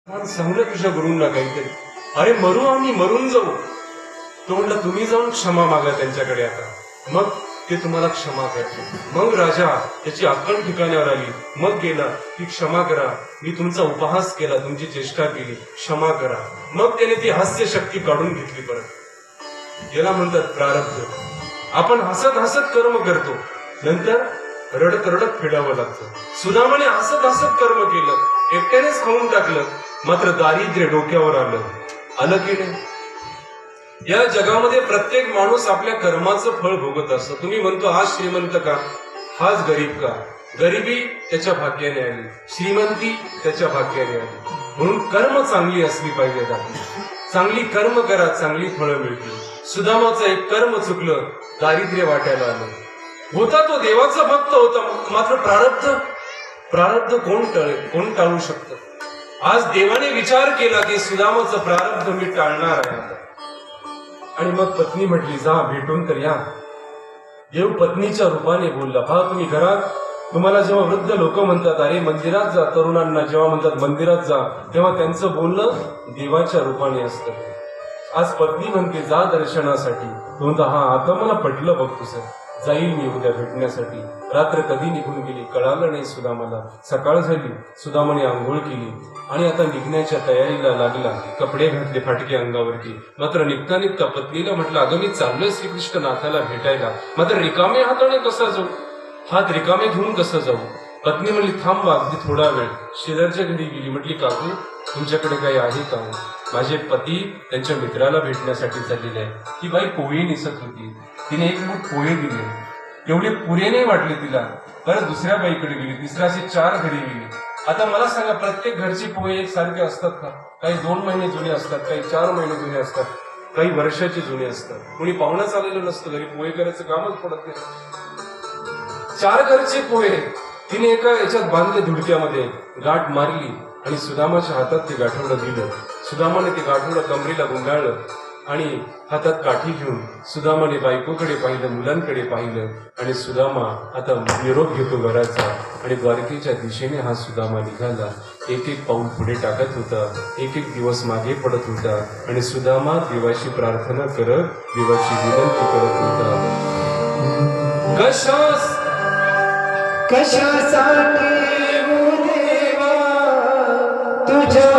सांगलं तुझ्या गुरूंना काहीतरी, अरे मरू आम्ही मरून जाऊ. तो म्हणला तुम्ही जाऊन क्षमा मागा त्यांच्याकडे आता, मग ते तुम्हाला क्षमा करते. मग राजा त्याची अक्कल ठिकाण्यावर आली. मग गेला की क्षमा करा, मी तुमचा उपहास केला, तुमची चेष्टा केली, क्षमा करा. मग त्याने ती हास्य शक्ती काढून घेतली परत. याला म्हणतात प्रारब्ध. आपण हसत हसत कर्म करतो, नंतर रडत रडत फेडावं लागतं. सुदामाने हसत हसत कर्म केलं, एकट्यानेच खाऊन टाकलं, मात्र दारिद्र्य डोक्यावर आलं की नाही. या जगामध्ये प्रत्येक माणूस आपल्या कर्माचं फळ भोगत असतो. तुम्ही म्हणतो हाच श्रीमंत का, हाच गरीब का. गरिबी त्याच्या भाग्याने आली, श्रीमंती त्याच्या भाग्याने आली. म्हणून कर्म चांगली असली पाहिजेत. आपली चांगली कर्म करा, चांगली फळं मिळतील. सुदामाचं एक कर्म चुकलं, दारिद्र्य वाट्याला आलं. होता तो देवाचा भक्त होता, मात्र प्रारब्ध कोण टाळू शकतं. आज देवाने विचार केला की सुदामाचं प्रारब्ध मी टाळणार आहे. आणि मग पत्नी म्हटली जा भेटून तर या. देव पत्नीच्या रूपाने बोलला. पहा तुम्ही घरात, तुम्हाला जेव्हा वृद्ध लोक म्हणतात अरे मंदिरात जा, तरुणांना जेव्हा म्हणतात मंदिरात जा, तेव्हा त्यांचं बोलणं देवाच्या रूपाने असतं. आज पत्नी म्हणते जा दर्शनासाठी. तो म्हणता हा आता मला पटलं बघ तुझं, जाईल मी उद्या भेटण्यासाठी. रात्र कधी निघून गेली कळालं नाही सुदामाला. सकाळ झाली, सुदामाने आंघोळ केली आणि आता निघण्याच्या तयारीला लागला. कपडे घातले फाटके अंगावरती. मात्र निघता निघता पत्नीला म्हटलं अगं मी चाललोय श्रीकृष्ण नाथाला भेटायला, मात्र रिकामे हाताने कसा जाऊ, हात रिकामे घेऊन कसं जाऊ. पत्नी म्हणली थांबा अगदी थोडा वेळ. शेजारच्या घरी गेली. म्हटली काकू तुमच्याकडे काही आहे का. माझे पती त्यांच्या मित्राला भेटण्यासाठी चाललेले आहे. ती बाई पोळी निसत होती, तिने एक मूठ पोहे दिले. तेवढे पुरे नाही वाटले तिला. परत दुसऱ्या बाईकडे गेली, तिसऱ्याचे 4 घरी गेली. आता मला सांगा प्रत्येक घरचे पोहे एक सारखे असतात का. काही 2 महिने जुने असतात, काही 4 महिने जुने असतात, काही वर्षाचे जुने असतात. कोणी पाहुणा चाललेलं नसतं घरी, पोहे करायचं कामच पडत नाही. 4 घरचे पोहे तिने एका याच्यात बांधले, धुडक्यामध्ये गाठ मारली आणि सुदामाच्या हातात ते गाठोडं दिलं. सुदामाने ते गाठोडं कमरेला गुंडाळलं आणि हातात काठी घेऊन सुदामाने बायकोकडे पाहिलं, मुलांकडे पाहिलं. आणि सुदामा आता निरोप घेतो घराचा. आणि द्वारकेच्या दिशेने हा सुदामा निघाला. एक एक पाऊल पुढे टाकत होता, एक एक दिवस मागे पडत होता. आणि सुदामा देवाची प्रार्थना करत, देवाची विनंती करत होता. कशासाठी देवा तुझ्या